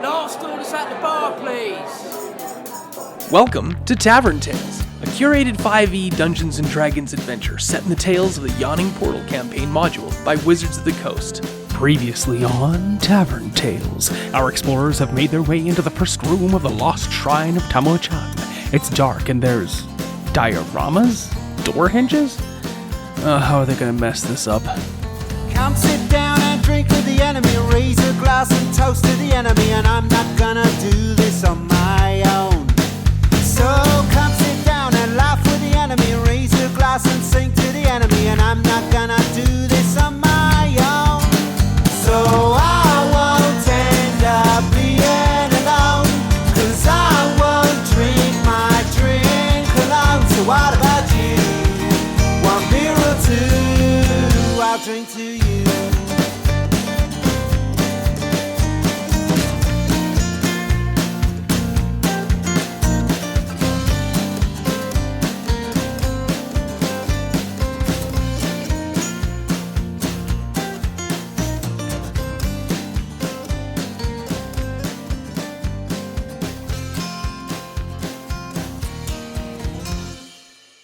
Last orders at the bar, please. Welcome to Tavern Tales, a curated 5e Dungeons & Dragons adventure set in the tales of the Yawning Portal campaign module by Wizards of the Coast. Previously on Tavern Tales, our explorers have made their way into the first room of the Lost Shrine of Tamoachan. It's dark and there's dioramas? Door hinges? How are they gonna mess this up? Come sit down and drink with the enemy, raise a glass and toast to the enemy, and I'm not gonna do this on my own. So come sit down and laugh with the enemy, raise a glass and sing to the enemy, and I'm not gonna do this on my own. So I won't end up being alone, 'cause I won't drink my drink alone. So what about you? One beer or two, I'll drink to you.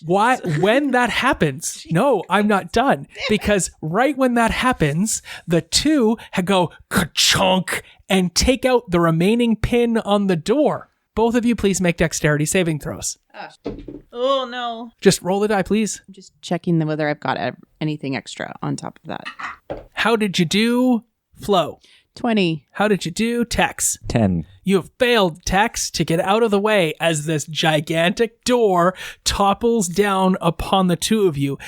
Why? When that happens, no, I'm not done. Because right when that happens, the two go ka-chunk and take out the remaining pin on the door. Both of you, please make dexterity saving throws. Oh, no. Just roll the die, please. I'm just checking whether I've got anything extra on top of that. How did you do, Flo? 20. How did you do, Tex? 10. You have failed, Tex, to get out of the way as this gigantic door topples down upon the two of you.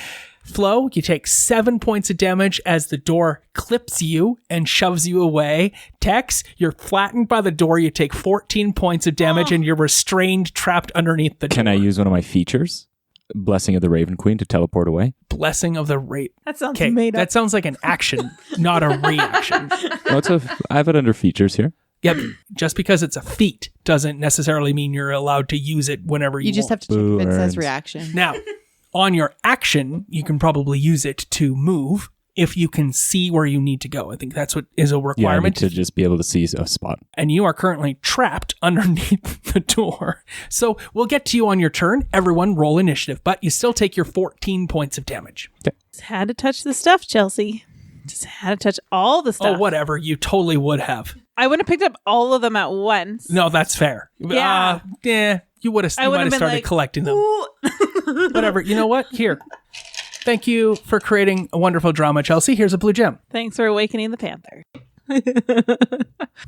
Flo, you take 7 points of damage as the door clips you and shoves you away. Tex, you're flattened by the door. You take 14 points of damage and you're restrained, trapped underneath the door. Can I use one of my features? Blessing of the Raven Queen to teleport away? Blessing of the Raven. That sounds made up. That sounds like an action, not a reaction. Well, I have it under features here. Yep. Just because it's a feat doesn't necessarily mean you're allowed to use it whenever you just want. have to check if it says Burns. reaction. Now, on your action, you can probably use it to move if you can see where you need to go. I think that's what is a Yeah, I need requirement. to just be able to see a spot. And you are currently trapped underneath the door. So we'll get to you on your turn. Everyone roll initiative, but you still take your 14 points of damage. Just had to touch the stuff, Chelsea. Just had to touch all the stuff. Oh, whatever. You totally would have. I would have picked up all of them at once. No, that's fair. Yeah. You would have. I You would might have have been started like, collecting them. "Ooh." Whatever. You know what? Here. Thank you for creating a wonderful drama, Chelsea. Here's a blue gem. Thanks for awakening the panther.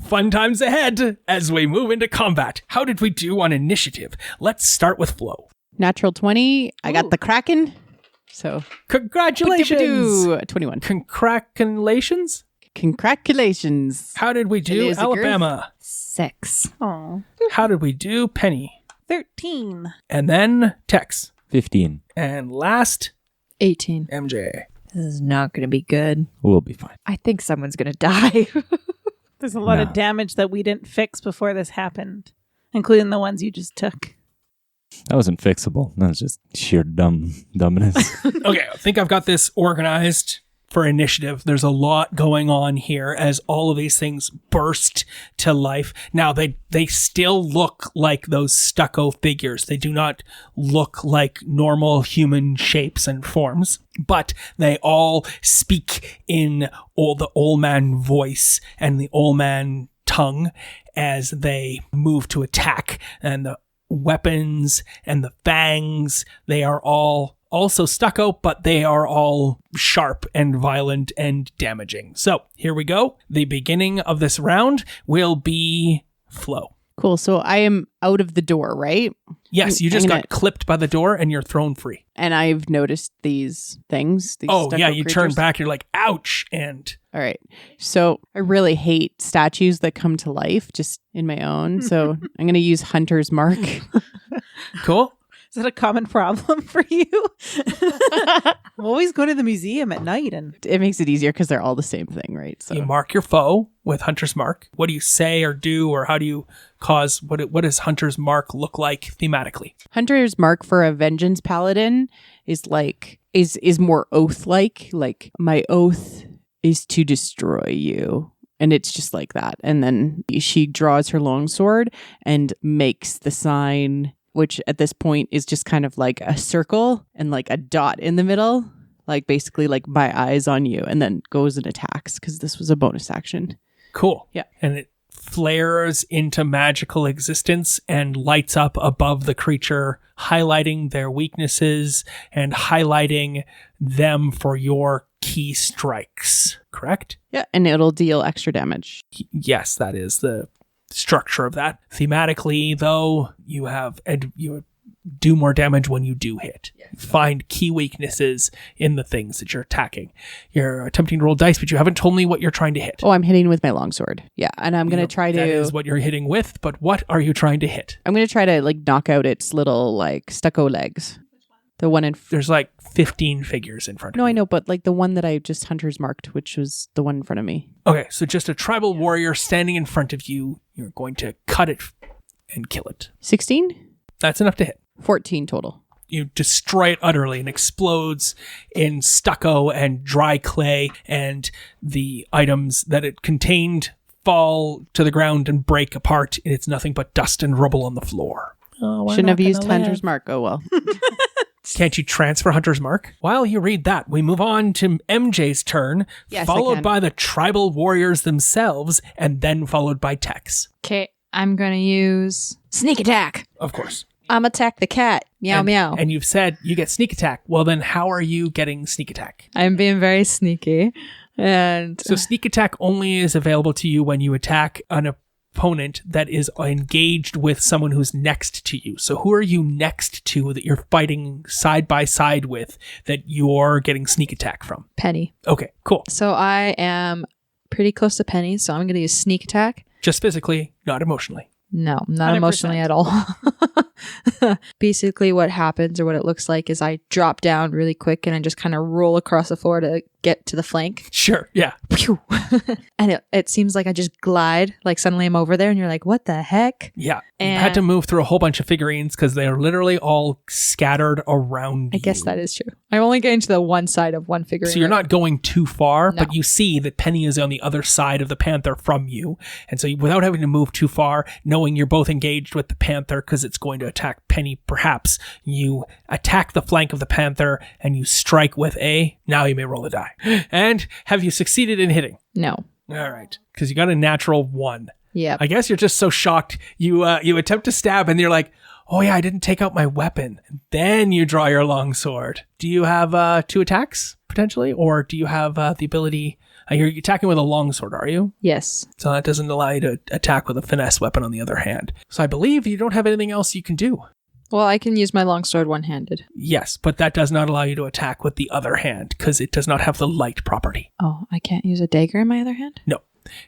Fun times ahead as we move into combat. How did we do on initiative? Let's start with Flo. Natural 20. I got the Kraken. So, Congratulations. 21. Congratulations. Congratulations. How did we do, Elizabeth? Alabama? 6. Oh. How did we do, Penny? 13. And then Tex. 15. And last, 18. MJ. This is not going to be good. We'll be fine. I think someone's going to die. There's a lot No. of damage that we didn't fix before this happened, including the ones you just took. That wasn't fixable. That was just sheer dumbness. Okay, I think I've got this organized for initiative. There's a lot going on here as all of these things burst to life. Now, they still look like those stucco figures. They do not look like normal human shapes and forms, but they all speak in the old man voice and the old man tongue as they move to attack. And the weapons and the fangs, they are all also stucco, but they are all sharp and violent and damaging. So here we go. The beginning of this round will be Flo. Cool. So I am out of the door, right? Yes, you just I'm gonna- got clipped by the door and you're thrown free. And I've noticed these things. These Oh, stucco yeah, you turn creatures. back, you're like, ouch, and... All right. So I really hate statues that come to life just in my own. So I'm going to use Hunter's Mark. Cool. Is that a common problem for you? I'm always going to the museum at night and It makes it easier because they're all the same thing, right? So You mark your foe with Hunter's Mark. What do you say or do, or how do you cause, what does Hunter's Mark look like thematically? Hunter's Mark for a Vengeance Paladin is like, is more oath-like. Like, my oath is to destroy you. And it's just like that. And then she draws her longsword and makes the sign, which at this point is just kind of like a circle and like a dot in the middle. Like basically like my eyes on you, and then goes and attacks because this was a bonus action. Cool. Yeah. And it flares into magical existence and lights up above the creature, highlighting their weaknesses and highlighting them for your key strikes. Correct? Yeah. And it'll deal extra damage. Yes, that is the structure of that. Thematically, though, you do more damage when you do hit. Find key weaknesses in the things that you're attacking. You're attempting to roll dice, but you haven't told me what you're trying to hit. Oh, I'm hitting with my longsword. Yeah. And I'm going to try to... That is what you're hitting with, but what are you trying to hit? I'm going to try to like knock out its little like stucco legs. The one in... There's like 15 figures in front of you. No, I know, but like the one that I just Hunter's marked, which was the one in front of me. Okay, so just a tribal warrior standing in front of you. You're going to cut it and kill it. 16? That's enough to hit. 14 total. You destroy it utterly and explodes in stucco and dry clay, and the items that it contained fall to the ground and break apart, and it's nothing but dust and rubble on the floor. Shouldn't have used Hunter's mark. Oh, well. Can't you transfer Hunter's Mark? While you read that, we move on to MJ's turn, Yes, I followed can. by the tribal warriors themselves, and then followed by Tex. Okay, I'm going to use sneak attack. Of course. I'm attack the cat. Meow, and, meow. And you've said you get sneak attack. Well, then how are you getting sneak attack? I'm being very sneaky. And So sneak attack only is available to you when you attack an opponent that is engaged with someone who's next to you. So who are you next to that you're fighting side by side with that you're getting sneak attack from? Penny. Okay, cool. So I am pretty close to Penny, so I'm going to use sneak attack. Just physically, not emotionally. No, not 100%. emotionally at all. Basically, what happens or what it looks like is I drop down really quick and I just kind of roll across the floor to get to the flank. Sure, yeah. Pew! And it seems like I just glide, like suddenly I'm over there and you're like, what the heck? Yeah. You And- had to move through a whole bunch of figurines because they're literally all scattered around I guess you. that is true. I'm only getting to the one side of one figurine. So you're not going too far, No. but you see that Penny is on the other side of the panther from you. And so without having to move too far, knowing you're both engaged with the panther because it's going to attack Penny, perhaps you attack the flank of the panther and you strike with a... Now you may roll the die. And have you succeeded in hitting? No. All right. Because you got a natural 1. Yep. I guess you're just so shocked. You attempt to stab and you're like, oh yeah, I didn't take out my weapon. And then you draw your longsword. Do you have 2 attacks potentially? Or do you have the ability... you're attacking with a longsword, are you? Yes. So that doesn't allow you to attack with a finesse weapon on the other hand. So I believe you don't have anything else you can do. Well, I can use my longsword one-handed. Yes, but that does not allow you to attack with the other hand because it does not have the light property. Oh, I can't use a dagger in my other hand? No.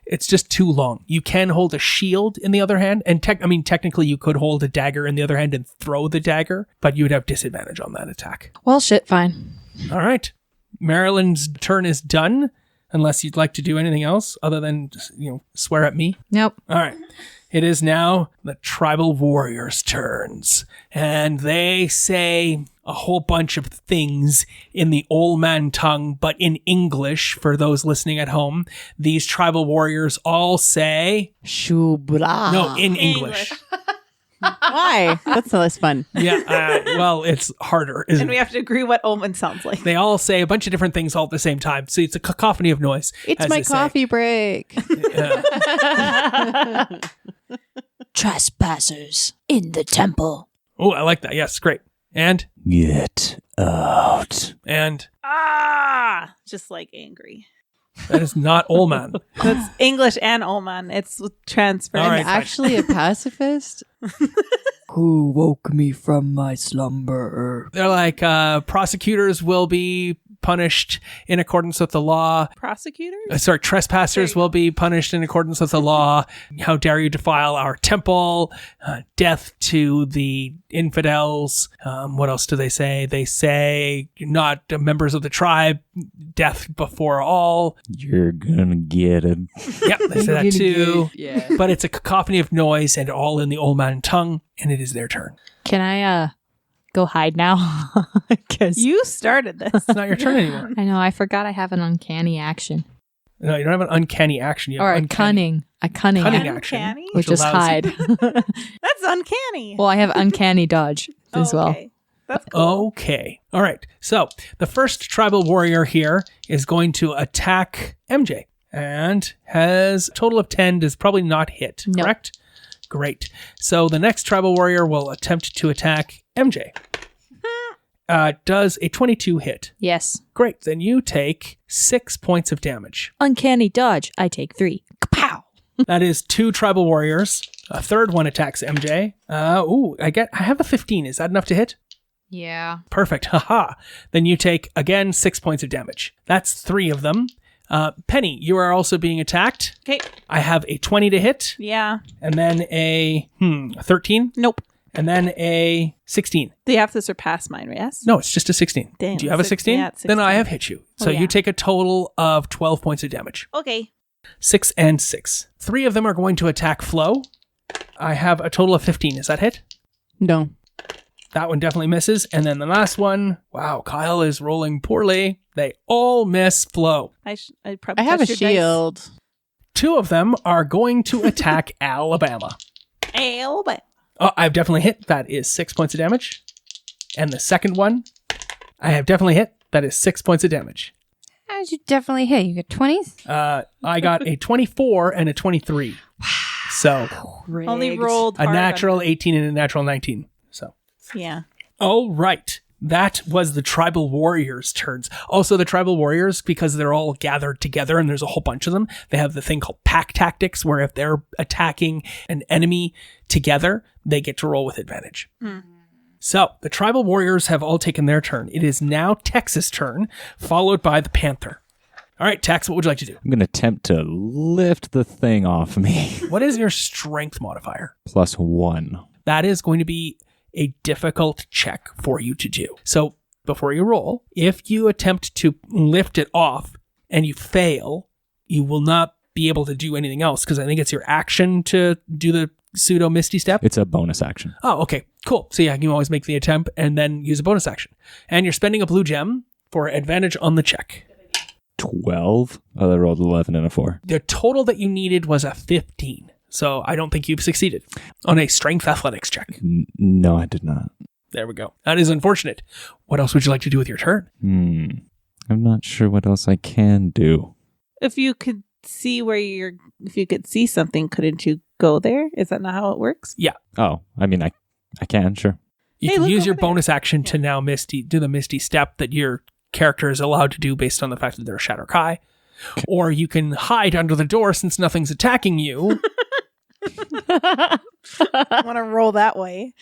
It's just too long. You can hold a shield in the other hand, and technically you could hold a dagger in the other hand and throw the dagger, but you would have disadvantage on that attack. Well, shit, fine. All right. Marilyn's turn is done, unless you'd like to do anything else other than, swear at me. Nope. All right. It is now the tribal warriors' turns, and they say a whole bunch of things in the old man tongue, but in English for those listening at home. These tribal warriors all say, Shubra. no, in English. Why? That's less fun. Yeah, well, it's harder, isn't And we it? have to agree what Omen sounds like. They all say a bunch of different things all at the same time, so it's a cacophony of noise. It's as my they say. coffee break. Yeah. Trespassers in the temple. Oh, I like that. Yes, great. And Get out. Just like angry. that is not Olman. That's English and Oman. It's transferred. All I'm right, fine. actually a pacifist. Who woke me from my slumber? They're like, prosecutors will be punished in accordance with the law. Prosecutors? Trespassers will be punished in accordance with the law. How dare you defile our temple? Death to the infidels. What else do they say? They say not members of the tribe. Death before all. You're gonna get it. Yep, they say that too. Yeah. But it's a cacophony of noise and all in the old man tongue, and it is their turn. Can I go hide now? Because You started this. It's not your turn anymore. I know, I forgot I have an uncanny action. No, you don't have an uncanny action. You have Or a uncanny. cunning Cunning action, action. Uncanny? which is allows hide. That's uncanny. Well, I have uncanny dodge as well. Okay. That's cool. Okay. All right. So the first tribal warrior here is going to attack MJ and has a total of 10, does probably not hit, No. correct? Great. So the next tribal warrior will attempt to attack MJ. Does a 22 hit? Yes. Great. Then you take 6 points of damage. Uncanny dodge. I take 3. Kapow! That is 2 tribal warriors. A third one attacks MJ. I have a 15. Is that enough to hit? Yeah. Perfect. Haha. Then you take, again, 6 points of damage. That's 3 of them. Penny, you are also being attacked. Okay. I have a 20 to hit, Yeah. and then a 13, Nope. and then a 16. They have to surpass mine, yes? No, it's just a 16. Damn, Do you have a 16? yeah, it's Then I 16. have hit you. So yeah. you take a total of 12 points of damage. Okay. 6 and 6. 3 of them are going to attack Flo. I have a total of 15. Is that hit? No. That one definitely misses. And then the last one, wow, Kyle is rolling poorly. They all miss Flo. I'd probably I have a touch your dice. shield. 2 of them are going to attack Alabama. Alabama. Oh, I've definitely hit. That is 6 points of damage. And the second one, I have definitely hit. That is 6 points of damage. How did you definitely hit? You got 20s? I got a 24 and a 23. So Only rolled a hard natural on- 18 and a natural 19. So. Yeah. All right. That was the tribal warriors' turns. Also, the tribal warriors, because they're all gathered together and there's a whole bunch of them, they have the thing called pack tactics, where if they're attacking an enemy together, they get to roll with advantage. So, the tribal warriors have all taken their turn. It is now Tex's turn, followed by the Panther. All right, Tex, what would you like to do? I'm going to attempt to lift the thing off me. What is your strength modifier? +1. That is going to be a difficult check for you to do. So before you roll, if you attempt to lift it off and you fail, you will not be able to do anything else, because I think it's your action to do the pseudo misty step. It's a bonus action. Oh, okay, cool. So yeah, you can always make the attempt and then use a bonus action. And you're spending a blue gem for advantage on the check. 12. Oh, I rolled 11 and a 4. The total that you needed was a 15. So I don't think you've succeeded on a strength athletics check. No, I did not. There we go. That is unfortunate. What else would you like to do with your turn? I'm not sure what else I can do. If you could see if you could see something, couldn't you go there? Is that not how it works? Yeah. Oh, I mean, I can, sure. You Hey, can look use over your there. bonus action to now do the misty step that your character is allowed to do based on the fact that they're a Shadow Kai. Or you can hide under the door since nothing's attacking you. I want to roll that way.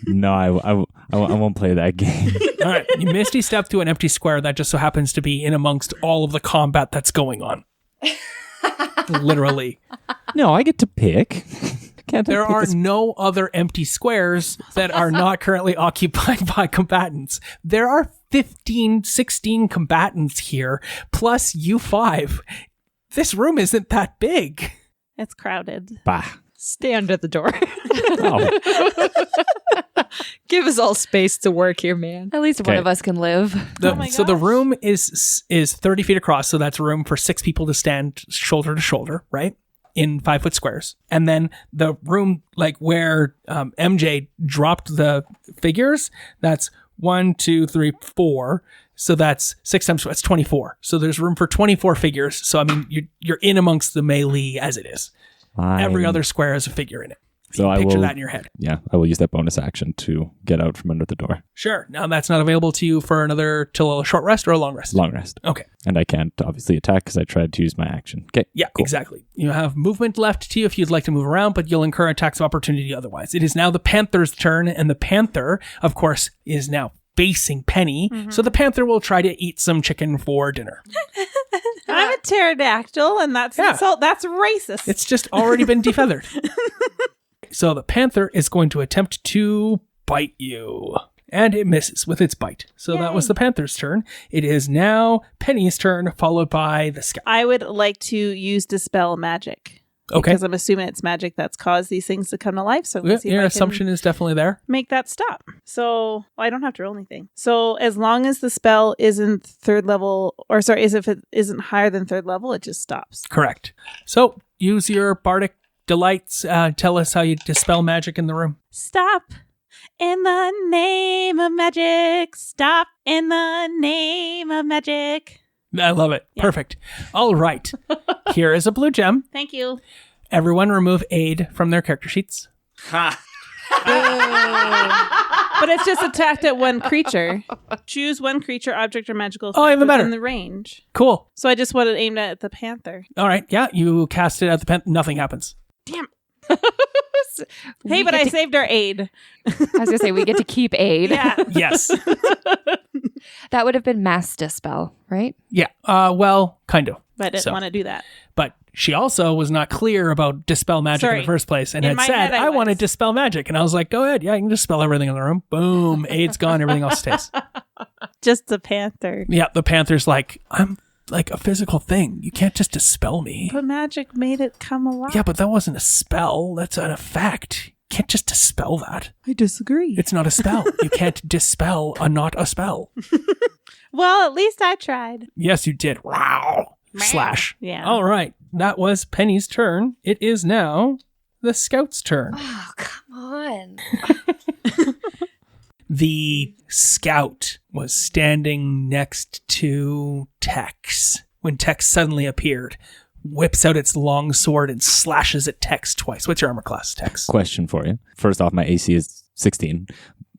No, I won't play that game. All right. You misty step through an empty square that just so happens to be in amongst all of the combat that's going on. Literally. No, I get to pick. Can't I There pick are a no other empty squares that are not currently occupied by combatants. There are 15, 16 combatants here, plus you 5. This room isn't that big. It's crowded. Bah. Stay under the door. Oh, Give us all space to work here, man. At least one Okay. of us can live. So the room is 30 feet across, so that's room for 6 people to stand shoulder to shoulder, right? In 5-foot squares. And then the room, like where MJ dropped the figures, that's 1, 2, 3, 4. So that's 6 times, that's 24. So there's room for 24 figures. So I mean, you're in amongst the melee as it is. Every other square has a figure in it. So I Picture will, that in your head. Yeah, I will use that bonus action to get out from under the door. Sure. Now that's not available to you for till a short rest or a long rest. Long rest. Okay. And I can't obviously attack because I tried to use my action. Okay. Yeah, cool. exactly. You have movement left to you if you'd like to move around, but you'll incur attacks of opportunity otherwise. It is now the Panther's turn, and the Panther, of course, is now facing Penny. So the Panther will try to eat some chicken for dinner. I'm a pterodactyl, and that's Yeah. insult. That's racist. It's just already been defeathered. So the Panther is going to attempt to bite you. And it misses with its bite. So that was the Panther's turn. It is now Penny's turn, followed by the Scout. I would like to use Dispel Magic. Okay. Because I'm assuming it's magic that's caused these things to come to life. So I'm gonna see if Your I can assumption is definitely there. make that stop. So I don't have to roll anything. So as long as the spell isn't third level, or sorry, if it isn't higher than third level, it just stops. Correct. So use your bardic delights. Tell us how you dispel magic in the room. Stop in the name of magic. Stop in the name of magic. I love it. Yeah. Perfect. All right. Here is a blue gem. Thank you. Everyone remove aid from their character sheets. But it's just attacked at one creature. Choose one creature, object, or magical effect even better. within the range. Cool. So I just wanted aimed at the panther. All right. Yeah, you cast it at the pen. Nothing happens. Damn. Hey, but I saved our aid. I was going to say, we get to keep aid. Yeah. Yes. That would have been mass dispel, right? Yeah. Well, kind of. But I didn't So. want to do that. But she also was not clear about dispel magic in Sorry. the first place and In had my said, head, I I want to was. dispel magic. And I was like, go ahead. Yeah, you can dispel everything in the room. Boom. Aid's gone. Everything else stays. Just the panther. Yeah. The panther's like, I'm like a physical thing. You can't just dispel me. But magic made it come alive. Yeah, but that wasn't a spell. That's an effect. You can't just dispel that. I disagree. It's not a spell. You can't dispel a not a spell. Well, at least I tried. Yes, you did. Wow. Slash. Yeah. All right. That was Penny's turn. It is now the scout's turn. Oh, come on. The scout was standing next to Tex when Tex suddenly appeared, whips out its long sword and slashes at Tex twice. What's your armor class, Tex? Question for you. First off, my AC is 16.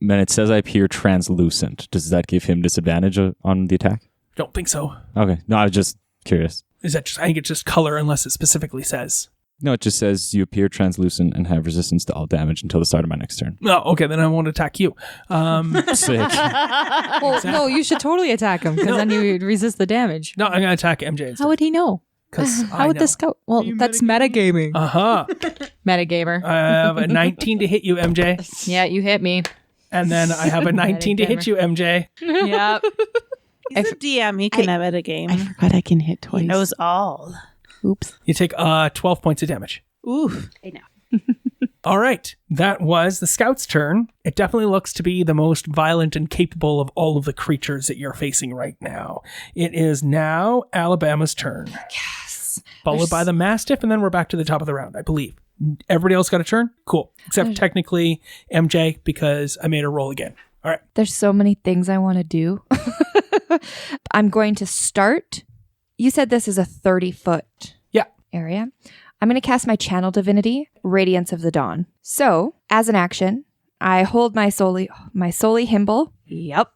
And it says I appear translucent. Does that give him disadvantage on the attack? Don't think so. Okay. No, I was just curious. Is that just, I think it's just color unless it specifically says. No, it just says you appear translucent and have resistance to all damage until the start of my next turn. No, okay, then I won't attack you. Sick. Well, no, you should totally attack him because then you would resist the damage. No, I'm going to attack MJ instead. How would he know? 'Cause How I would know. the scout? Well, that's metagaming. Uh-huh. Metagamer. I have a 19 to hit you, MJ. Yeah, you hit me. And then I have a 19 to hit you, MJ. Yep. He's a DM. He can have it a game. I forgot I can hit twice. He knows all. Oops. You take 12 points of damage. Oof. I know. All right. That was the scout's turn. It definitely looks to be the most violent and capable of all of the creatures that you're facing right now. It is now Alabama's turn. Yes. Followed by the Mastiff, and then we're back to the top of the round, I believe. Everybody else got a turn? Cool. Except technically MJ, because I made her roll again. All right. There's so many things I want to do. I'm going to start. You said this is a 30-foot Yeah. area. I'm going to cast my Channel Divinity, Radiance of the Dawn. So, as an action, I hold my Soli Himble. Yep.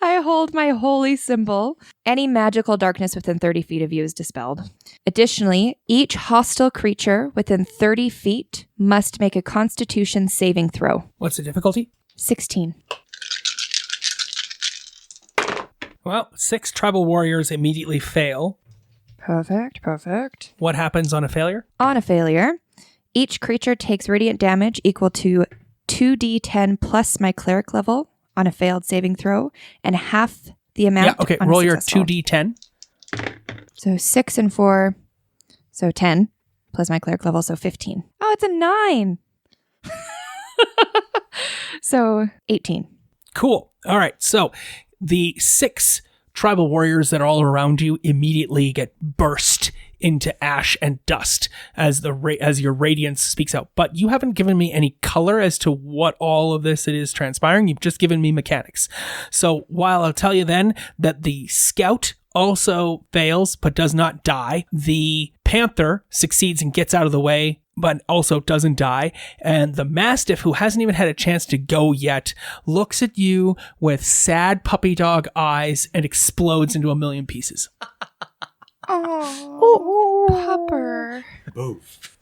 I hold my holy symbol. Any magical darkness within 30 feet of you is dispelled. Additionally, each hostile creature within 30 feet must make a Constitution saving throw. What's the difficulty? 16. Well, 6 tribal warriors immediately fail. Perfect. What happens on a failure? On a failure, each creature takes radiant damage equal to 2d10 plus my cleric level on a failed saving throw, and half the amount. Yeah, okay. on a Roll your successful. 2d10. So 6 and 4, so 10 plus my cleric level, so 15. Oh, it's a 9. So 18. Cool. All right. So the 6 tribal warriors that are all around you immediately get burst into ash and dust as as your radiance speaks out. But you haven't given me any color as to what all of this it is transpiring. You've just given me mechanics. So while I'll tell you then that the scout also fails but does not die, the panther succeeds and gets out of the way but also doesn't die, and the mastiff, who hasn't even had a chance to go yet, looks at you with sad puppy dog eyes and explodes into a million pieces. Oh, pupper. Boof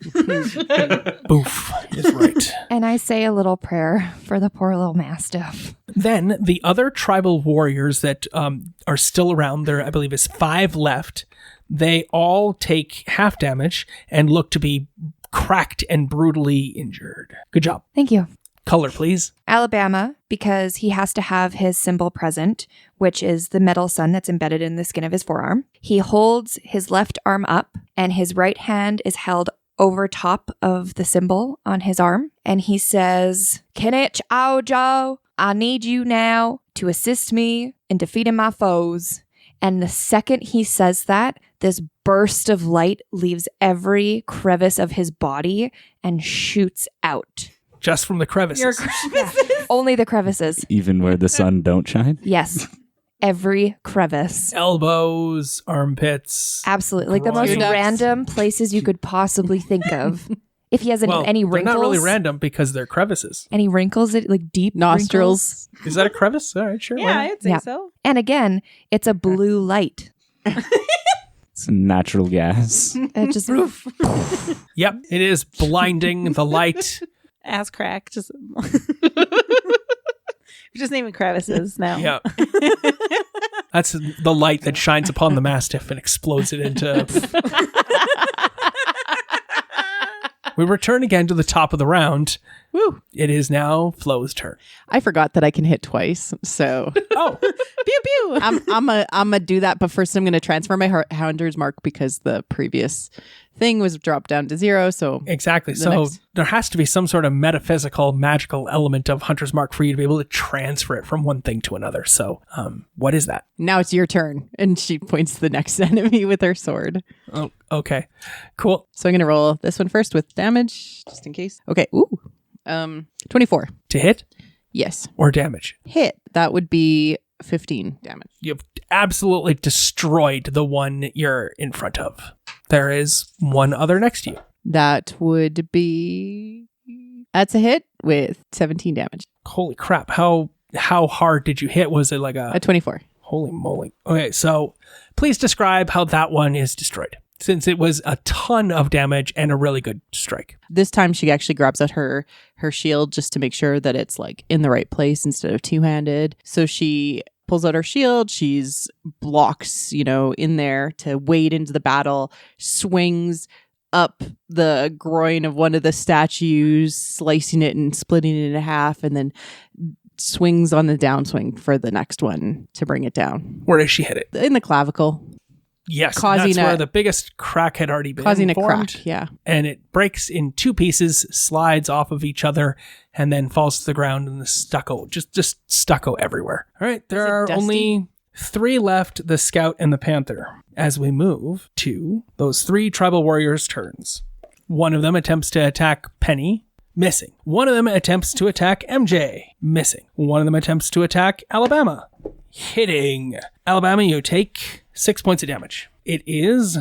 is right. And I say a little prayer for the poor little mastiff. Then the other tribal warriors that are still around, there I believe is 5 left, they all take half damage and look to be cracked and brutally injured. Good job. Thank you. Color, please. Alabama, because he has to have his symbol present, which is the metal sun that's embedded in the skin of his forearm. He holds his left arm up, and his right hand is held over top of the symbol on his arm. And he says, Kenich Aojo, I need you now to assist me in defeating my foes. And the second he says that, this burst of light leaves every crevice of his body and shoots out. Just from the crevices. Only the crevices. Even where the sun don't shine? Yes. Every crevice. Elbows, armpits. Absolutely. Like the most Groin. random places you could possibly think of. If he has any They're wrinkles. not really random because they're crevices. Any wrinkles, like deep Nostrils. Is that a crevice? All right, sure. why Yeah, not? I'd say so. And again, it's a blue light. It's natural gas. It just Yep, it is blinding. The light. Ass crack. Just just naming crevices now. Yeah. That's the light that shines upon the Mastiff and explodes it into... We return again to the top of the round. Woo. It is now Flo's turn. I forgot that I can hit twice, so Oh, Pew pew. I'm a do that. But first, I'm going to transfer my Hounder's Mark because the previous thing was dropped down to 0. So exactly. The So next- there has to be some sort of metaphysical, magical element of Hunter's Mark for you to be able to transfer it from one thing to another. So what is that? now it's your turn, and she points to the next enemy with her sword. Oh, okay. Cool. So I'm going to roll this one first with damage, just in case. Okay. Ooh. 24. To hit Yes. or damage? Hit. That would be 15 damage. You've absolutely destroyed the one you're in front of. There is one other next to you. That would be... That's a hit with 17 damage. Holy crap. How hard did you hit? Was it like A 24. Holy moly. Okay, so please describe how that one is destroyed, since it was a ton of damage and a really good strike. This time she actually grabs at her shield just to make sure that it's like in the right place instead of two-handed. So she pulls out her shield, she's blocks, in there to wade into the battle, swings up the groin of one of the statues, slicing it and splitting it in half, and then swings on the downswing for the next one to bring it down. Where does she hit it? In the clavicle, Yes, Causing that's where a- the biggest crack had already been causing a formed. crack. Yeah. And it breaks in two pieces, slides off of each other, and then falls to the ground in the stucco. Just stucco everywhere. All right, there Is it are dusty? only 3 left, the Scout and the Panther, as we move to those 3 tribal warriors' turns. One of them attempts to attack Penny, missing. One of them attempts to attack MJ, missing. One of them attempts to attack Alabama, hitting. Alabama, you take 6 points of damage. It is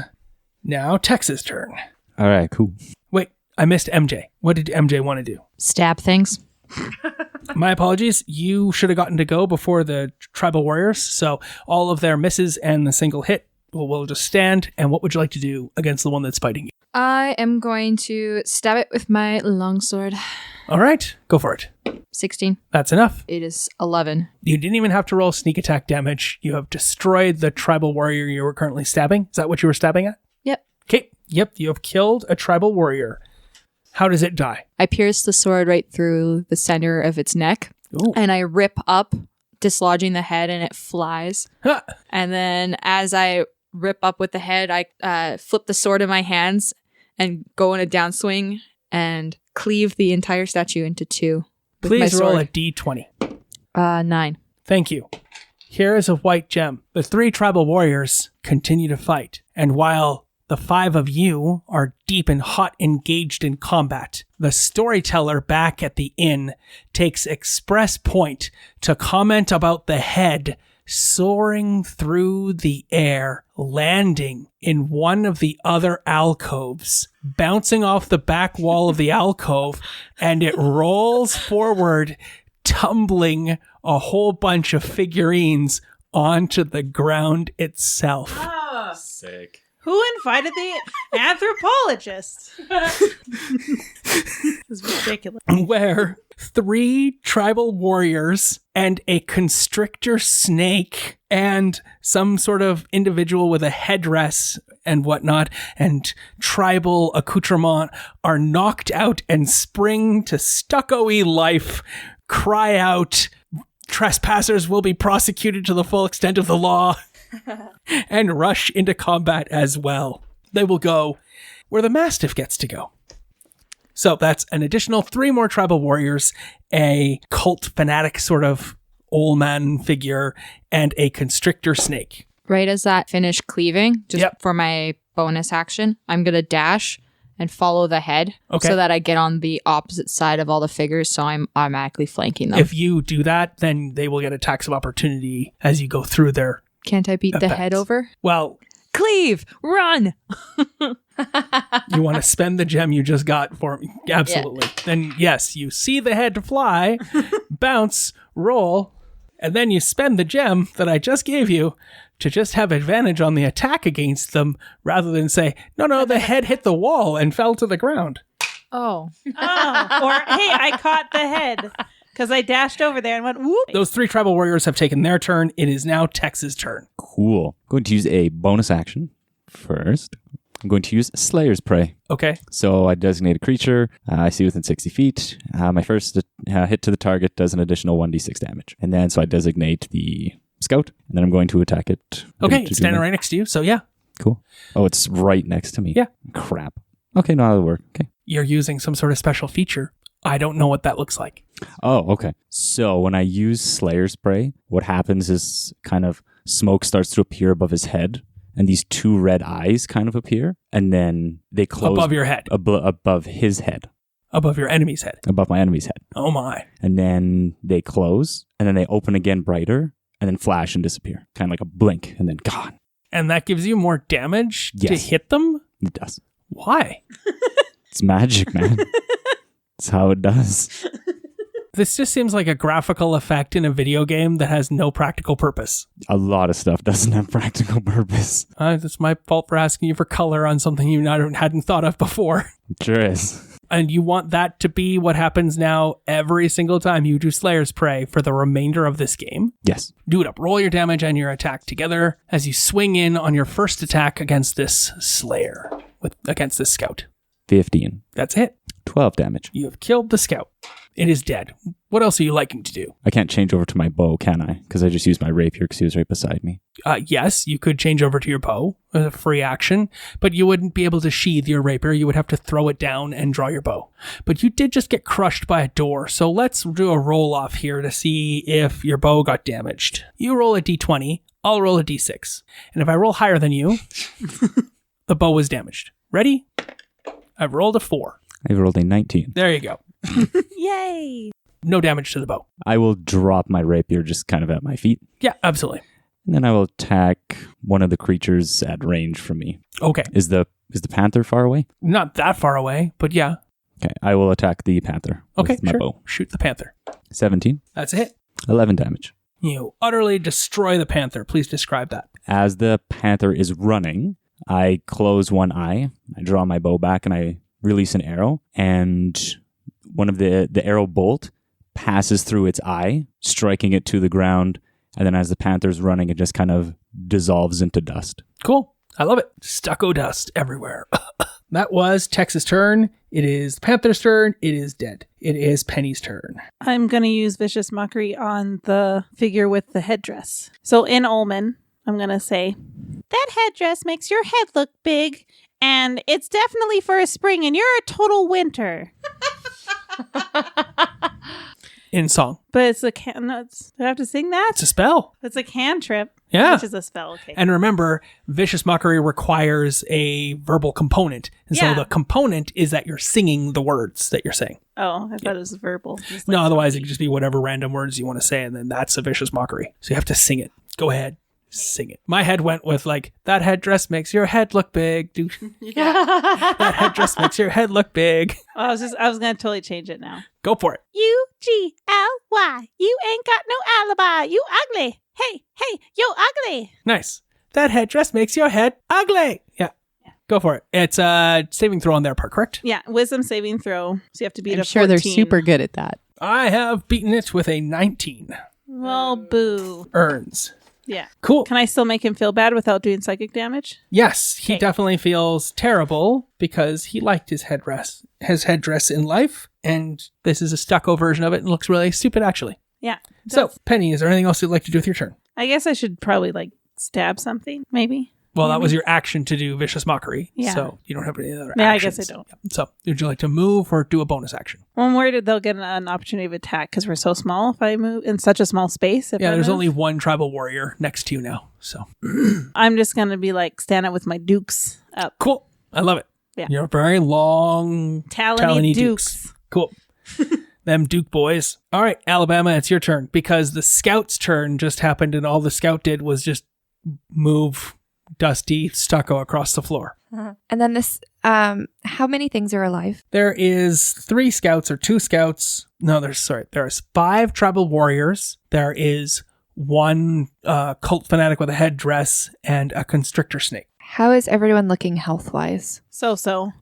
now Tex's turn. All right, cool. Wait, I missed MJ. What did MJ want to do? Stab things. My apologies. You should have gotten to go before the tribal warriors. So all of their misses and the single hit will just stand. And what would you like to do against the one that's biting you? I am going to stab it with my longsword. All right, go for it. 16. That's enough. It is 11. You didn't even have to roll sneak attack damage. You have destroyed the tribal warrior you were currently stabbing. Is that what you were stabbing at? Yep. Okay. Yep. You have killed a tribal warrior. How does it die? I pierce the sword right through the center of its neck, Ooh. and I rip up, dislodging the head, and it flies. Ha! And then as I rip up with the head, I flip the sword in my hands and go in a downswing and cleave the entire statue into 2. with my Please roll a sword. d20. 9. Thank you. Here is a white gem. The 3 tribal warriors continue to fight, and while the 5 of you are deep and hot engaged in combat, the storyteller back at the inn takes express point to comment about the head soaring through the air, landing in one of the other alcoves, bouncing off the back wall of the alcove, and it rolls forward, tumbling a whole bunch of figurines onto the ground itself. Sick. Who invited the anthropologist? This is ridiculous. Where 3 tribal warriors and a constrictor snake and some sort of individual with a headdress and whatnot, and tribal accoutrement are knocked out and spring to stucco-y life, cry out, trespassers will be prosecuted to the full extent of the law, and rush into combat as well. They will go where the Mastiff gets to go. So that's an additional 3 more tribal warriors, a cult fanatic sort of old man figure, and a constrictor snake. Right as that finish cleaving, just Yep. for my bonus action, I'm going to dash and follow the head Okay. so that I get on the opposite side of all the figures, so I'm automatically flanking them. If you do that, then they will get attacks of opportunity as you go through their... Can't I beat the effects. head over? Well, Cleave! Run! you want to spend the gem you just got for me. Absolutely. Then yes, you see the head fly, bounce, roll, and then you spend the gem that I just gave you to just have advantage on the attack against them rather than say, no, the head hit the wall and fell to the ground. Oh. Oh, or hey, I caught the head because I dashed over there and went whoop. Those 3 tribal warriors have taken their turn. It is now Tex's turn. Cool. I'm going to use a bonus action first. I'm going to use Slayer's Prey. Okay. So I designate a creature I see within 60 feet. My first hit to the target does an additional 1d6 damage. And then so I designate the scout, and then I'm going to attack it. Okay, to it's do standing my- right next to you. So yeah, Cool. Oh, it's right next to me. Yeah. Crap. Okay, no, that'll work. Okay. you're using some sort of special feature. I don't know what that looks like. Oh, okay. So when I use Slayer Spray, what happens is kind of smoke starts to appear above his head, and these 2 red eyes kind of appear, and then they close Above your head. above his head, Above your enemy's head. above my enemy's head, Oh my. and then they close, and then they open again brighter, and then flash and disappear, kind of like a blink, and then gone. And that gives you more damage to Yes. hit them? It does. Why? It's magic, man. It's how it does. This just seems like a graphical effect in a video game that has no practical purpose. A lot of stuff doesn't have practical purpose. It's my fault for asking you for color on something you hadn't thought of before. It sure is. And you want that to be what happens now every single time you do Slayer's Prey for the remainder of this game. Yes. Do it up. Roll your damage and your attack together as you swing in on your first attack against this Slayer, against this Scout. 15. That's it. 12 damage. You have killed the Scout. It is dead. What else are you liking to do? I can't change over to my bow, can I? Because I just used my rapier because he was right beside me. Yes, you could change over to your bow as a free action, but you wouldn't be able to sheathe your rapier. You would have to throw it down and draw your bow. But you did just get crushed by a door, so let's do a roll off here to see if your bow got damaged. You roll a d20, I'll roll a d6. And if I roll higher than you, the bow was damaged. Ready? I've rolled a 4. I rolled a 19. There you go. Yay! No damage to the bow. I will drop my rapier just kind of at my feet. Yeah, absolutely. And then I will attack one of the creatures at range from me. Okay. Is the panther far away? Not that far away, but yeah. Okay, I will attack the panther Okay, with my sure. bow. Shoot the panther. 17. That's a hit. 11 damage. You utterly destroy the panther. Please describe that. As the panther is running, I close one eye, I draw my bow back, and I release an arrow, and one of the arrow bolt passes through its eye, striking it to the ground, and then as the panther's running, it just kind of dissolves into dust. Cool. I love it. Stucco dust everywhere. That was Tex's turn. It is the panther's turn. It is dead. It is Penny's turn. I'm going to use Vicious Mockery on the figure with the headdress. So in Ullman, I'm going to say, that headdress makes your head look big, and it's definitely for a spring, and you're a total winter. In song. But it's a do I have to sing that? It's a spell. It's a cantrip. Yeah. Which is a spell, okay. And remember, Vicious Mockery requires a verbal component. And Yeah. so the component is that you're singing the words that you're saying. Oh, I thought it was verbal. Just No, like otherwise it talking. could just be whatever random words you want to say, and then that's a Vicious Mockery. So you have to sing it. Go ahead. Sing it. My head went with like, that headdress makes your head look big. That headdress makes your head look big. I was going to totally change it now. Go for it. UGLY. You ain't got no alibi. You ugly. Hey, you ugly. Nice. That headdress makes your head ugly. Yeah. Go for it. It's a saving throw on their part, correct? Yeah, wisdom saving throw. So you have to beat I'm a sure 14. they're super good at that. I have beaten it with a 19. Well, boo. Earns Yeah. Cool. Can I still make him feel bad without doing psychic damage? Yes, he Okay. definitely feels terrible because he liked his headdress in life, and this is a stucco version of it and looks really stupid, actually. Yeah. So, Penny, is there anything else you'd like to do with your turn? I guess I should probably stab something, maybe. Well, that was Maybe. your action to do Vicious Mockery. Yeah. So you don't have any other Yeah, I actions. guess I don't. Yeah. So would you like to move or do a bonus action? Well, I'm worried they'll get an opportunity of attack because we're so small if I move in such a small space. If Yeah, I there's move. only one tribal warrior next to you now. So I'm just going to be standing with my dukes up. cool. I love it. Yeah. You're very long, Talony dukes. Cool. Them Duke boys. All right, Alabama, it's your turn because the scout's turn just happened and all the scout did was just move dusty stucco across the floor. And then this, how many things are alive? There is 3 scouts or 2 scouts. No, there's 5 tribal warriors. There is 1 cult fanatic with a headdress and a constrictor snake. How is everyone looking health-wise? So.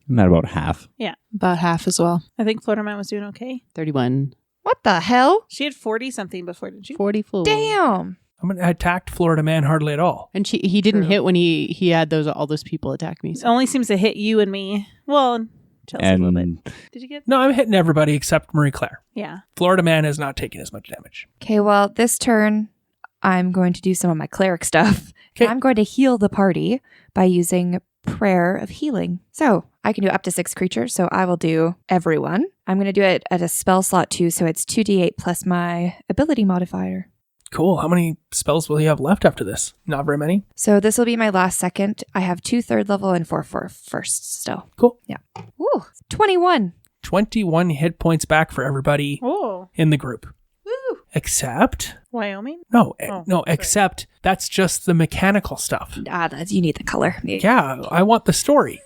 I'm at about half. About half as well. I think Florterman was doing okay. 31. What the hell? She had 40 something before, didn't she? 44. Damn. I mean, I attacked Florida Man hardly at all. And he didn't True. hit when he had all those people attack me. It So. only seems to hit you and me. Well, Chelsea a little bit. And Did you get? No, I'm hitting everybody except Marie Claire. Yeah. Florida Man has not taken as much damage. Okay, well, this turn, I'm going to do some of my cleric stuff. 'Kay. I'm going to heal the party by using Prayer of Healing. So I can do up to 6 creatures, so I will do everyone. I'm going to do it at a spell slot too, so it's 2d8 plus my ability modifier. Cool. How many spells will you have left after this? Not very many. So this will be my last second. I have 2 third level and 4 first still. Cool. Yeah. Woo! 21. 21 hit points back for everybody Oh. in the group. Woo. Except, Wyoming? no, Oh, no, sorry. except that's just the mechanical stuff. You need the color. Yeah, I want the story.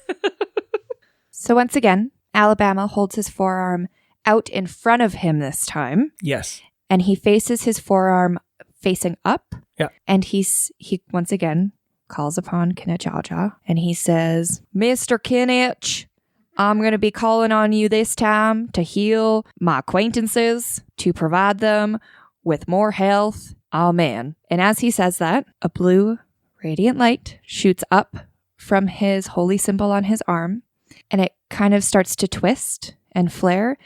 So once again, Alabama holds his forearm out in front of him this time, Yes. and he faces his forearm facing up. Yeah. And he once again calls upon Kinichaja, and he says, Mr. Kinich, I'm going to be calling on you this time to heal my acquaintances, to provide them with more health. Amen. And as he says that, a blue radiant light shoots up from his holy symbol on his arm, and it kind of starts to twist and flare,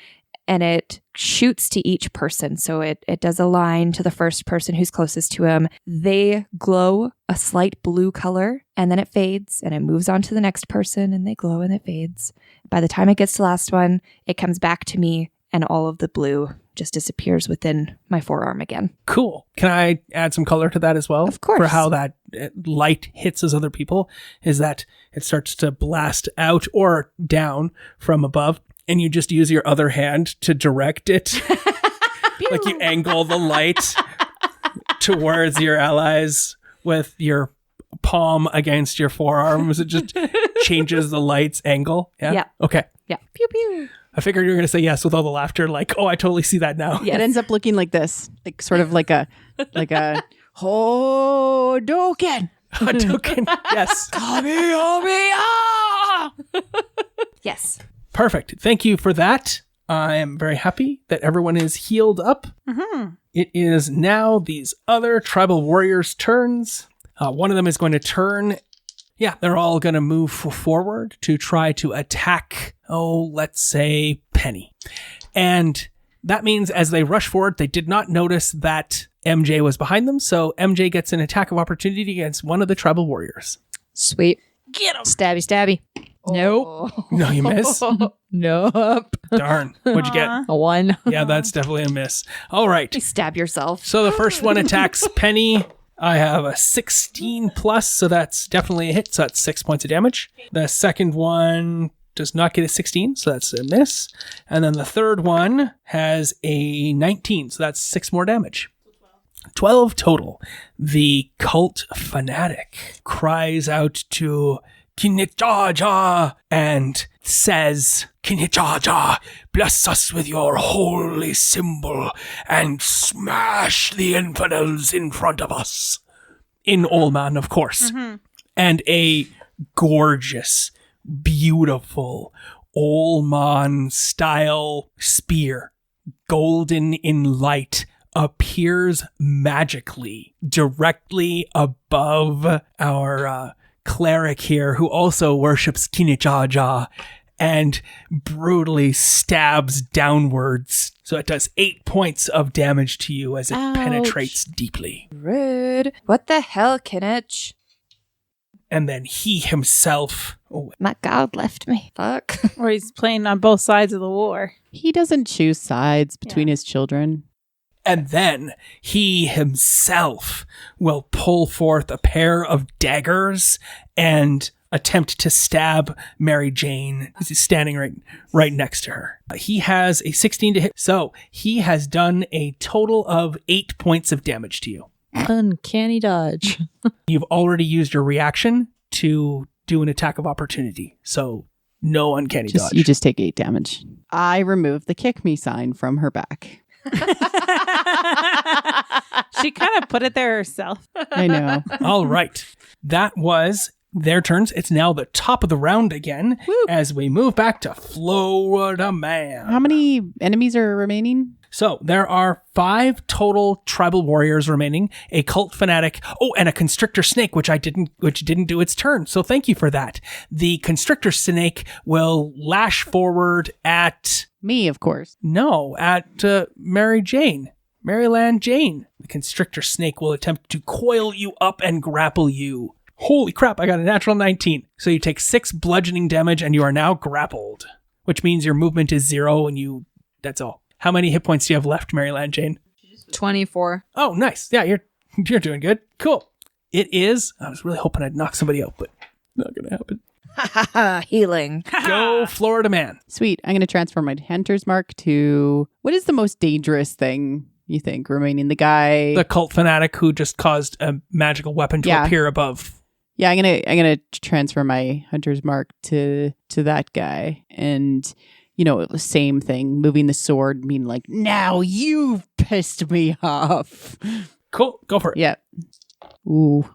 and it shoots to each person. So it does a line to the first person who's closest to him. They glow a slight blue color, and then it fades, and it moves on to the next person, and they glow, and it fades. By the time it gets to the last one, it comes back to me, and all of the blue just disappears within my forearm again. Cool. Can I add some color to that as well? Of course. For how that light hits those other people is that it starts to blast out or down from above, and you just use your other hand to direct it. Like you angle the light towards your allies with your palm against your forearms. It just changes the light's angle. Yeah? Yeah. Okay. Yeah. Pew pew. I figured you were going to say yes with all the laughter. Like, oh, I totally see that now. It ends up looking like this, like sort of like a Hodoken. Hadouken. Yes. Yes. Perfect. Thank you for that. I am very happy that everyone is healed up. Mm-hmm. It is now these other tribal warriors' turns. One of them is going to turn. Yeah, they're all going to move forward to try to attack, let's say, Penny. And that means as they rush forward, they did not notice that MJ was behind them. So MJ gets an attack of opportunity against one of the tribal warriors. Sweet. Get him. Stabby, stabby. Nope. No, you miss? Nope. Darn. What'd you get? A 1. Yeah, that's definitely a miss. All right. You stab yourself. So the first one attacks Penny. I have a 16 plus, so that's definitely a hit. So that's 6 points of damage. The second one does not get a 16, so that's a miss. And then the third one has a 19, so that's 6 more damage. 12 total. The cult fanatic cries out to Kinichaja and says, Kinichaja, bless us with your holy symbol and smash the infidels in front of us. In Olman, of course. Mm-hmm. And a gorgeous, beautiful Olman style spear, golden in light, appears magically directly above our cleric here, who also worships Kinichaja, and brutally stabs downwards. So it does 8 points of damage to you as it penetrates deeply. Rude. What the hell, Kinich? And then he himself... My god left me. Fuck. Or he's playing on both sides of the war. He doesn't choose sides between his children. And then he himself will pull forth a pair of daggers and attempt to stab Mary Jane, who's standing right next to her. He has a 16 to hit, so he has done a total of 8 points of damage to you. Uncanny dodge. You've already used your reaction to do an attack of opportunity, so no uncanny dodge. You just take 8 damage. I remove the kick me sign from her back. She kind of put it there herself. I know. All right. That was their turns. It's now the top of the round again. Woo. As we move back to Florida Man. How many enemies are remaining? So there are 5 total tribal warriors remaining, a cult fanatic, and a constrictor snake, which didn't do its turn. So thank you for that. The constrictor snake will lash forward at Me, of course. Maryland Jane. The constrictor snake will attempt to coil you up and grapple you. Holy crap, I got a natural 19. So you take 6 bludgeoning damage and you are now grappled, which means your movement is 0 and that's all. How many hit points do you have left, Maryland Jane? 24. Oh, nice. Yeah, you're doing good. Cool. It is. I was really hoping I'd knock somebody out, but not going to happen. Healing. Go Florida Man. Sweet. I'm going to transfer my hunter's mark to... What is the most dangerous thing, you think, remaining? The guy... The cult fanatic who just caused a magical weapon to appear above. Yeah, I'm gonna transfer my hunter's mark to that guy. And... same thing, moving the sword, mean like, now you've pissed me off. Cool, go for it. Yeah. Ooh.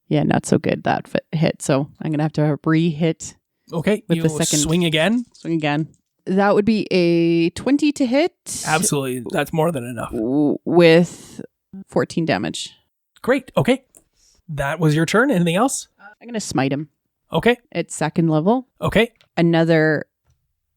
Yeah, not so good, that hit. So I'm going to have to re-hit. Okay, with the second swing again. Swing again. That would be a 20 to hit. Absolutely, that's more than enough. With 14 damage. Great, okay. That was your turn. Anything else? I'm going to smite him. Okay. At second level. Okay. Another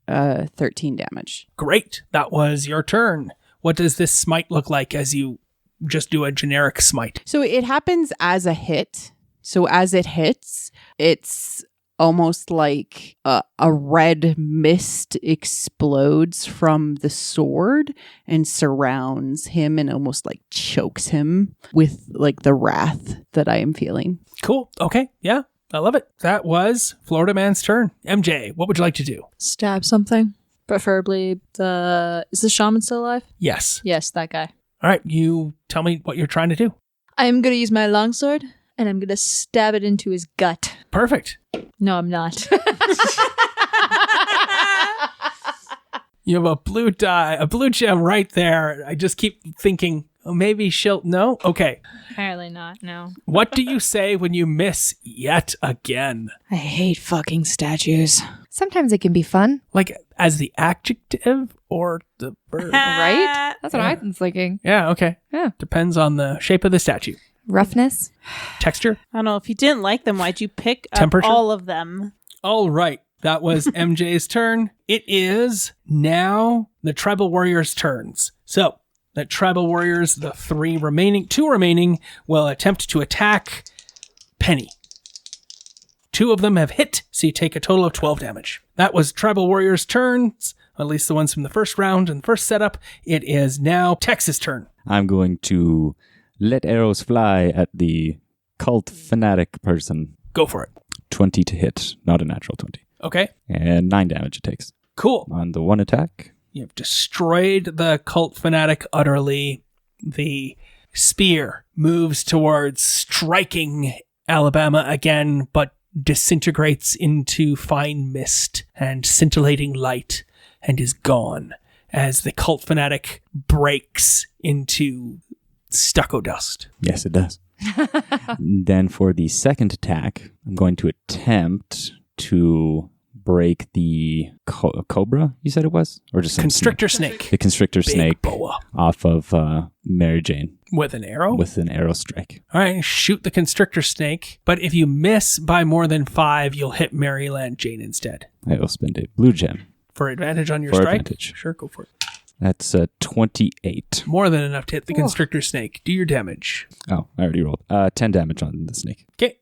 13 damage. Great. That was your turn. What does this smite look like as you just do a generic smite? So it happens as a hit. So as it hits, it's almost like a red mist explodes from the sword and surrounds him and almost like chokes him with like the wrath that I am feeling. Cool. Okay. Yeah. I love it. That was Florida Man's turn. MJ, what would you like to do? Stab something. Preferably is the shaman still alive? Yes. Yes, that guy. All right. You tell me what you're trying to do. I'm going to use my longsword and I'm going to stab it into his gut. Perfect. No, I'm not. You have a blue die, a blue gem right there. I just keep thinking, maybe she'll... No? Okay. Apparently not, no. What do you say when you miss yet again? I hate fucking statues. Sometimes it can be fun. Like as the adjective or the verb? Right? That's what I'm thinking. Yeah, okay. Yeah. Depends on the shape of the statue. Roughness. Texture. I don't know. If you didn't like them, why'd you pick up Temperature? all of them? All right. That was MJ's turn. It is now the tribal warriors' turns. So the tribal warriors, the two remaining, will attempt to attack Penny. 2 of them have hit, so you take a total of 12 damage. That was tribal warriors' turns, at least the ones from the first round and first setup. It is now Tex's turn. I'm going to let arrows fly at the cult fanatic person. Go for it. 20 to hit, not a natural 20. Okay. And 9 damage it takes. Cool. On the one attack. You've destroyed the cult fanatic utterly. The spear moves towards striking Alabama again, but disintegrates into fine mist and scintillating light and is gone as the cult fanatic breaks into stucco dust. Yes, it does. Then for the second attack, I'm going to attempt to break the cobra, you said it was? Or just some Constrictor snake. The constrictor Big snake boa. off of Mary Jane With an arrow? with an arrow strike. All right, shoot the constrictor snake. But if you miss by more than 5, you'll hit Maryland Jane instead. I will spend a blue gem. For advantage on your For strike? advantage. Sure, go for it. That's 28. More than enough to hit the constrictor snake. Do your damage. Oh, I already rolled. 10 damage on the snake. Okay.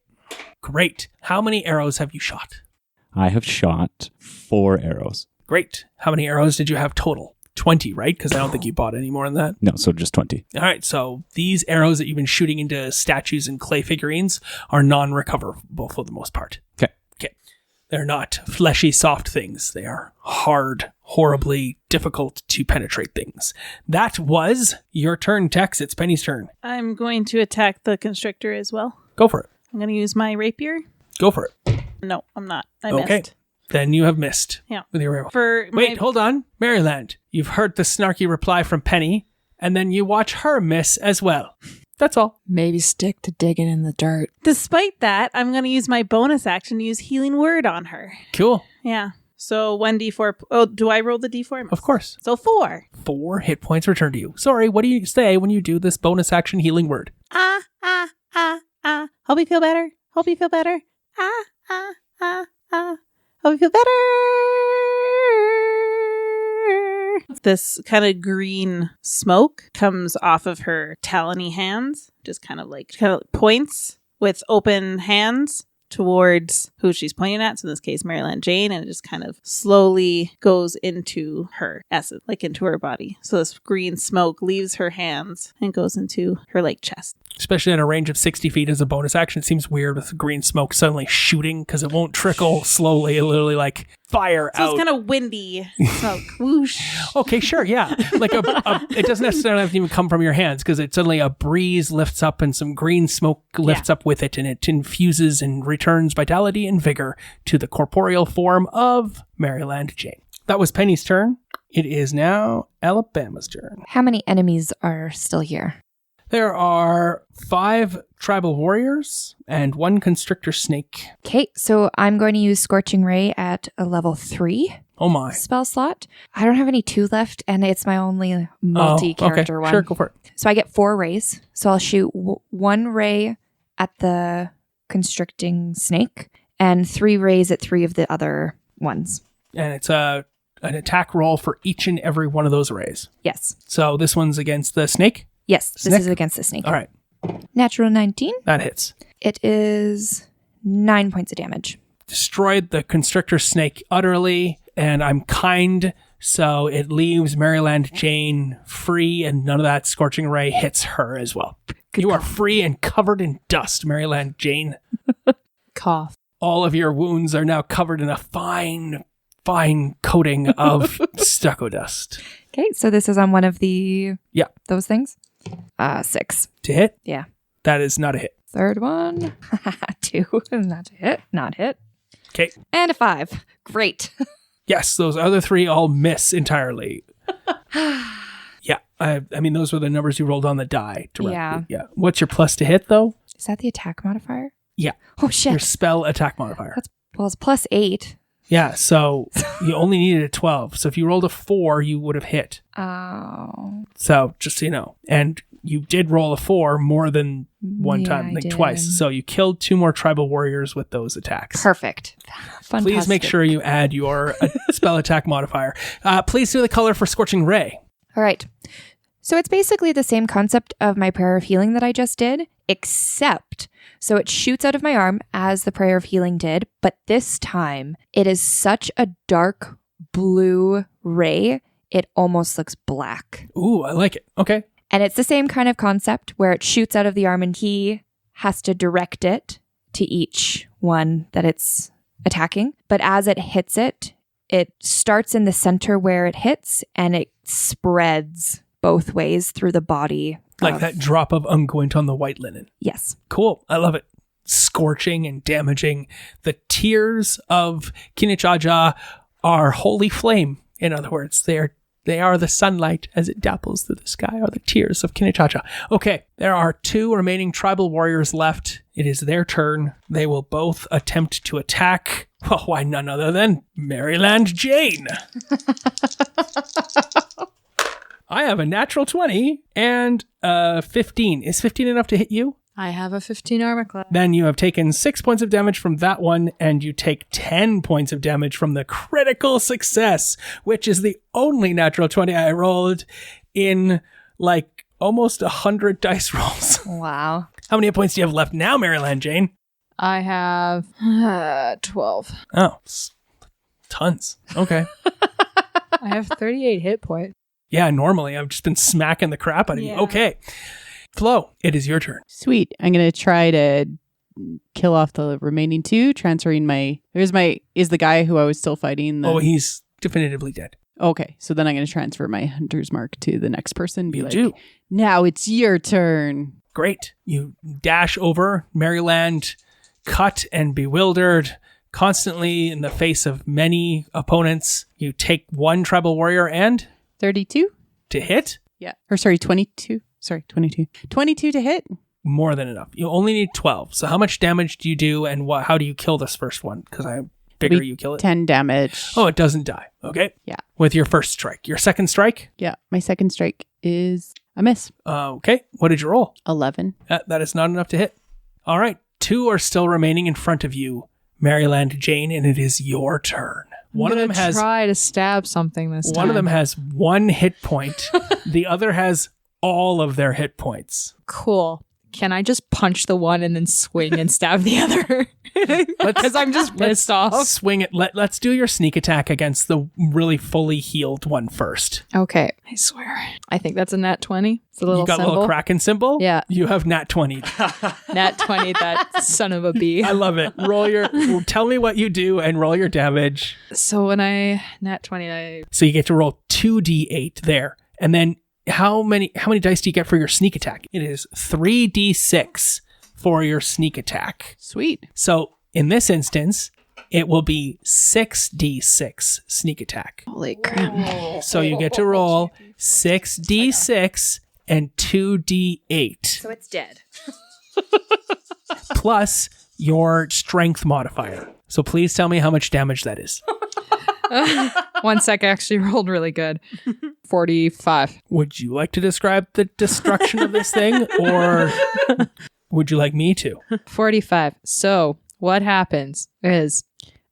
Great. How many arrows have you shot? I have shot 4 arrows. Great. How many arrows did you have total? 20, right? Because I don't think you bought any more than that. No, so just 20. All right, so these arrows that you've been shooting into statues and clay figurines are non-recoverable for the most part. Okay. They're not fleshy, soft things. They are hard, horribly difficult to penetrate things. That was your turn, Tex. It's Penny's turn. I'm going to attack the constrictor as well. Go for it. I'm going to use my rapier. Go for it. No, I'm not. I Okay. missed. Then you have missed. Yeah. With your arrow. For Wait, hold on. Maryland, you've heard the snarky reply from Penny, and then you watch her miss as well. That's all. Maybe stick to digging in the dirt. Despite that, I'm going to use my bonus action to use Healing Word on her. Cool. Yeah. So 1d4. Oh, do I roll the d4? Of course. So 4. 4 hit points return to you. Sorry, what do you say when you do this bonus action healing word? Hope you feel better. Hope you feel better. Hope you feel better. This kind of green smoke comes off of her talony hands, just kind of points with open hands towards who she's pointing at. So in this case, Maryland Jane, and it just kind of slowly goes into her essence, like into her body. So this green smoke leaves her hands and goes into her chest. Especially at a range of 60 feet as a bonus action. It seems weird with green smoke suddenly shooting because it won't trickle slowly. It literally fire so out. It's kind of windy smoke. Whoosh. Okay, sure, yeah. It doesn't necessarily have to even come from your hands because it suddenly a breeze lifts up and some green smoke lifts up with it, and it infuses and returns vitality and vigor to the corporeal form of Maryland Jane. That was Penny's turn. It is now Alabama's turn. How many enemies are still here? There are 5 tribal warriors and 1 constrictor snake. Okay, so I'm going to use Scorching Ray at a level 3 Oh my. spell slot. I don't have any 2 left, and it's my only multi-character one. Sure, go for it. So I get 4 rays. So I'll shoot 1 ray at the constricting snake and 3 rays at 3 of the other ones. And it's an attack roll for each and every one of those arrays. Yes. So this one's against the snake? Yes, this Snake? is against the snake. All right. Natural 19. That hits. It is 9 points of damage. Destroyed the constrictor snake utterly, and I'm kind, so it leaves Maryland Jane free, and none of that scorching ray hits her as well. You are free and covered in dust, Maryland Jane. Cough. All of your wounds are now covered in a fine coating of stucco dust. Okay, so this is on one of the... Yeah. Those things? 6. To hit? Yeah. That is not a hit. Third one. 2. Not a hit. Not hit. Okay. And a 5. Great. Yes, those other 3 all miss entirely. Yeah. I mean, those were the numbers you rolled on the die directly. Yeah. What's your plus to hit, though? Is that the attack modifier? Yeah. Oh, shit. Your spell attack modifier. Well, it's plus 8. Yeah, so you only needed a 12. So if you rolled a 4, you would have hit. Oh. So just so you know. And you did roll a 4 more than one Yeah, time, I like did. twice. So you killed 2 more tribal warriors with those attacks. Perfect. Fun. Please make sure you add your spell attack modifier. Please do the color for Scorching Ray. All right. So it's basically the same concept of my prayer of healing that I just did, except so it shoots out of my arm as the prayer of healing did, but this time it is such a dark blue ray, it almost looks black. Ooh, I like it. Okay. And it's the same kind of concept where it shoots out of the arm and he has to direct it to each one that it's attacking. But as it hits it, it starts in the center where it hits and it spreads both ways through the body. Like that drop of unguent on the white linen. Yes. Cool. I love it. Scorching and damaging. The tears of Kinichaja are holy flame. In other words, they are They are the sunlight as it dapples through the sky, or the tears of Kinichacha. Okay, there are 2 remaining tribal warriors left. It is their turn. They will both attempt to attack. Well, why none other than Maryland Jane. I have a natural 20 and 15. Is 15 enough to hit you? I have a 15 armor class. Then you have taken 6 points of damage from that one, and you take 10 points of damage from the critical success, which is the only natural 20 I rolled in like almost 100 dice rolls. Wow. How many hit points do you have left now, Maryland Jane? I have 12. Oh, tons. Okay. I have 38 hit points. Yeah, normally I've just been smacking the crap out of you. Yeah. Okay. Flo, it is your turn. Sweet. I'm going to try to kill off the remaining 2, transferring is the guy who I was still fighting. Oh, he's definitively dead. Okay. So then I'm going to transfer my hunter's mark to the next person. Be You like, do. now it's your turn. Great. You dash over. Maryland, cut and bewildered, constantly in the face of many opponents. You take 1 tribal warrior and 32? to hit, Yeah. Or sorry, 22. Sorry, 22. 22 to hit? more than enough. You only need 12. So how much damage do you do, and how do you kill this first one? Because I figure you kill it. 10 damage. Oh, it doesn't die. Okay. Yeah. With your first strike. Your second strike? Yeah. My second strike is a miss. Okay. What did you roll? 11. That is not enough to hit. All right. 2 are still remaining in front of you, Maryland Jane, and it is your turn. One of them has try to stab something this time. One of them has 1 hit point. The other has all of their hit points. Cool. Can I just punch the one and then swing and stab the other? Because I'm just pissed off. Swing it. Let's do your sneak attack against the really fully healed one first. Okay. I swear. I think that's a nat 20. It's a little You got symbol. a little Kraken symbol? Yeah. You have nat 20. Nat 20, that son of a bee. I love it. Tell me what you do and roll your damage. So when I nat 20, So you get to roll 2d8 there. And then how many dice do you get for your sneak attack? It is 3d6 for your sneak attack. Sweet. So in this instance, it will be 6d6 sneak attack. holy crap. So you get to roll 6d6 and 2d8 So it's dead. plus your strength modifier. So please tell me how much damage that is. 1 sec, I actually rolled really good. 45. Would you like to describe the destruction of this thing, or would you like me to? 45. So what happens is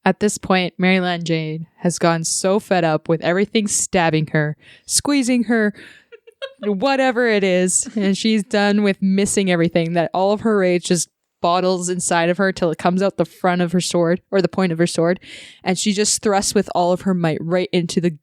at this point, Maryland Jane has gone so fed up with everything stabbing her, squeezing her, whatever it is, and she's done with missing everything, that all of her rage just bottles inside of her till it comes out the front of her sword, or the point of her sword, and she just thrusts with all of her might right into the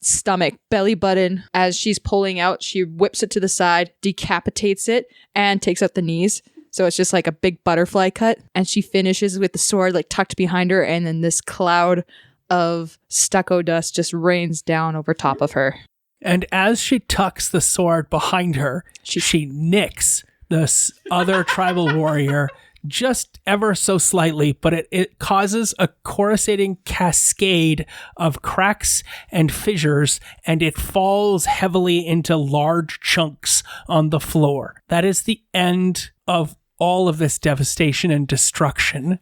stomach, belly button. As she's pulling out, she whips it to the side, decapitates it, and takes out the knees. So it's just like a big butterfly cut, and she finishes with the sword tucked behind her, and then this cloud of stucco dust just rains down over top of her. And as she tucks the sword behind her, she nicks this other tribal warrior just ever so slightly, but it causes a coruscating cascade of cracks and fissures, and it falls heavily into large chunks on the floor. That is the end of all of this devastation and destruction,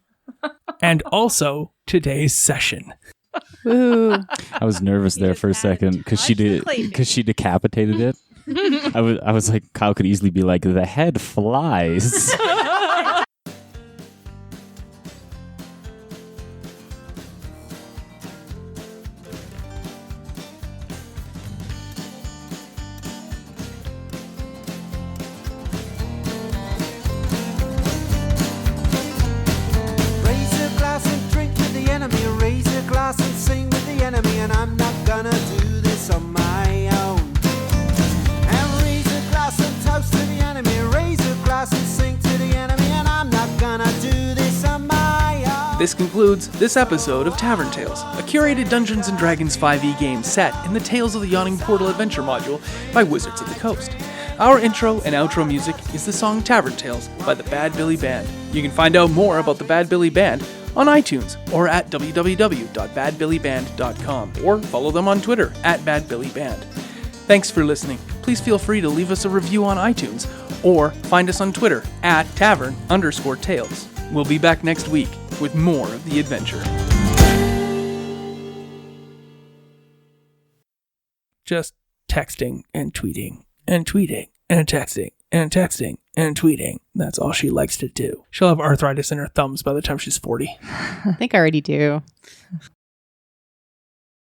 and also today's session. Ooh. I was nervous there for a second because she decapitated it. I was like, Kyle could easily be like, the head flies. Raise a glass and drink with the enemy. Raise a glass and sing with the enemy. And I'm not gonna do this on my own. And raise a glass and toast to the enemy. Raise a glass and sing to the enemy. And I'm not gonna do this on my own. This concludes this episode of Tavern Tales, a curated Dungeons & Dragons 5e game set in the Tales of the Yawning Portal adventure module by Wizards of the Coast. Our intro and outro music is the song Tavern Tales by the Bad Billy Band. You can find out more about the Bad Billy Band on iTunes or at www.badbillyband.com, or follow them on Twitter at badbillyband. Thanks for listening. Please feel free to leave us a review on iTunes or find us on Twitter at tavern_tales. We'll be back next week with more of the adventure. Just texting and tweeting and tweeting and texting and texting and tweeting. That's all she likes to do. She'll have arthritis in her thumbs by the time she's 40. I think I already do.